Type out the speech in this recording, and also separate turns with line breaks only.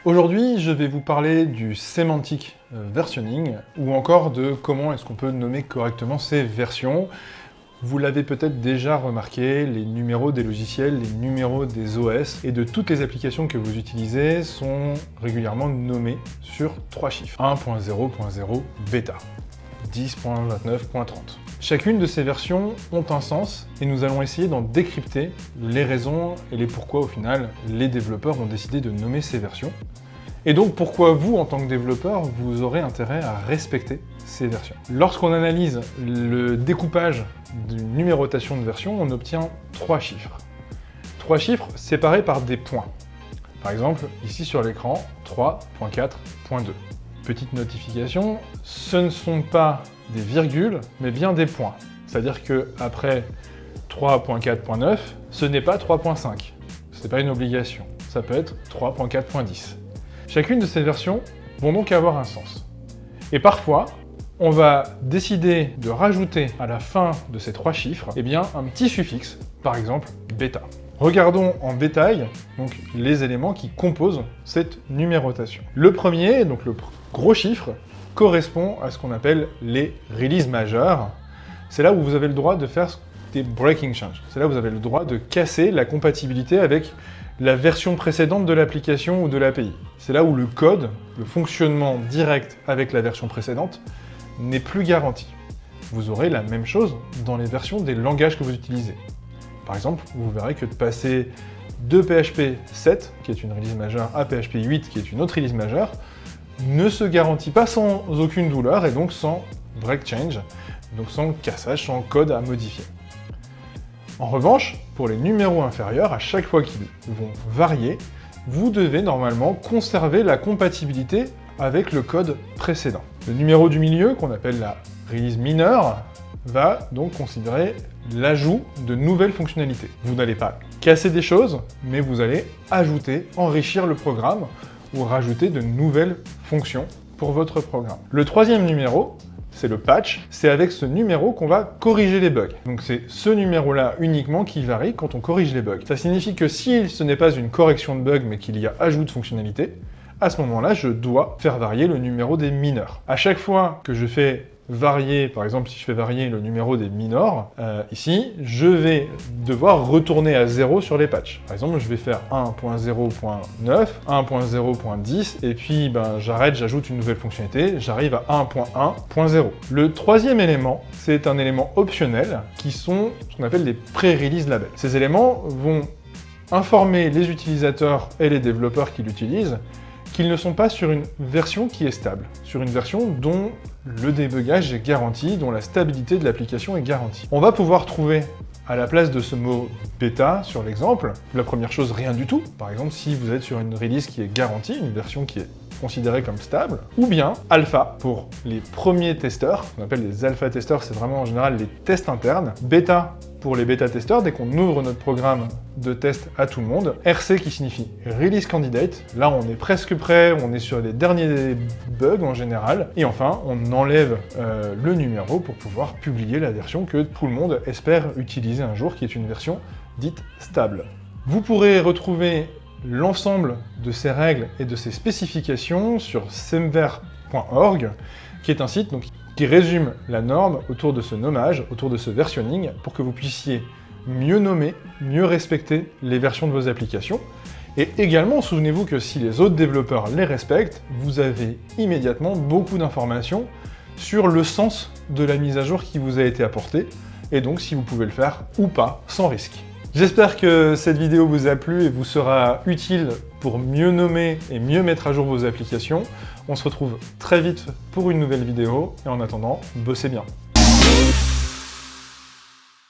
Aujourd'hui, je vais vous parler du sémantique versionning, ou encore de comment est-ce qu'on peut nommer correctement ces versions. Vous l'avez peut-être déjà remarqué, les numéros des logiciels, les numéros des OS et de toutes les applications que vous utilisez sont régulièrement nommés sur 3 chiffres. 1.0.0 bêta, 10.29.30. Chacune de ces versions ont un sens et nous allons essayer d'en décrypter les raisons et les pourquoi au final les développeurs ont décidé de nommer ces versions. Et donc pourquoi vous, en tant que développeur, vous aurez intérêt à respecter ces versions. Lorsqu'on analyse le découpage d'une numérotation de version, on obtient 3 chiffres. 3 chiffres séparés par des points. Par exemple, ici sur l'écran, 3.4.2. Petite notification, ce ne sont pas des virgules, mais bien des points. C'est-à-dire qu'après 3.4.9, ce n'est pas 3.5. Ce n'est pas une obligation. Ça peut être 3.4.10. Chacune de ces versions vont donc avoir un sens. Et parfois, on va décider de rajouter à la fin de ces 3 chiffres un petit suffixe, par exemple bêta. Regardons en détail donc, les éléments qui composent cette numérotation. Le premier, donc le gros chiffre, correspond à ce qu'on appelle les releases majeures. C'est là où vous avez le droit de faire des breaking changes. C'est là où vous avez le droit de casser la compatibilité avec la version précédente de l'application ou de l'API. C'est là où le code, le fonctionnement direct avec la version précédente, n'est plus garanti. Vous aurez la même chose dans les versions des langages que vous utilisez. Par exemple, vous verrez que de passer de PHP 7, qui est une release majeure, à PHP 8, qui est une autre release majeure, ne se garantit pas sans aucune douleur et donc sans break change, donc sans cassage, sans code à modifier. En revanche, pour les numéros inférieurs, à chaque fois qu'ils vont varier, vous devez normalement conserver la compatibilité avec le code précédent. Le numéro du milieu, qu'on appelle la release mineure, va donc considérer l'ajout de nouvelles fonctionnalités. Vous n'allez pas casser des choses, mais vous allez ajouter, enrichir le programme ou rajouter de nouvelles fonctions pour votre programme. Le troisième numéro, c'est le patch. C'est avec ce numéro qu'on va corriger les bugs. Donc c'est ce numéro-là uniquement qui varie quand on corrige les bugs. Ça signifie que si ce n'est pas une correction de bug, mais qu'il y a ajout de fonctionnalité, à ce moment-là, je dois faire varier le numéro des mineurs. À chaque fois que je fais varier, par exemple, si je fais varier le numéro des minors, ici, je vais devoir retourner à 0 sur les patchs. Par exemple, je vais faire 1.0.9, 1.0.10, et puis j'arrête, j'ajoute une nouvelle fonctionnalité, j'arrive à 1.1.0. Le troisième élément, c'est un élément optionnel, qui sont ce qu'on appelle des pré-release labels. Ces éléments vont informer les utilisateurs et les développeurs qui l'utilisent qu'ils ne sont pas sur une version qui est stable, sur une version dont le débugage est garanti, dont la stabilité de l'application est garantie. On va pouvoir trouver à la place de ce mot bêta sur l'exemple, la première chose, rien du tout. Par exemple, si vous êtes sur une release qui est garantie, une version qui est considérée comme stable, ou bien alpha pour les premiers testeurs, on appelle les alpha-testeurs, c'est vraiment en général les tests internes, bêta pour les bêta-testeurs, dès qu'on ouvre notre programme de test à tout le monde, RC qui signifie Release Candidate, là on est presque prêt, on est sur les derniers bugs en général, et enfin on enlève le numéro pour pouvoir publier la version que tout le monde espère utiliser un jour, qui est une version dite stable. Vous pourrez retrouver l'ensemble de ces règles et de ces spécifications sur semver.org, qui est un site qui résume la norme autour de ce nommage, autour de ce versionning, pour que vous puissiez mieux nommer, mieux respecter les versions de vos applications. Et également, souvenez-vous que si les autres développeurs les respectent, vous avez immédiatement beaucoup d'informations sur le sens de la mise à jour qui vous a été apportée, et donc si vous pouvez le faire ou pas, sans risque. J'espère que cette vidéo vous a plu et vous sera utile pour mieux nommer et mieux mettre à jour vos applications. On se retrouve très vite pour une nouvelle vidéo, et en attendant, bossez bien.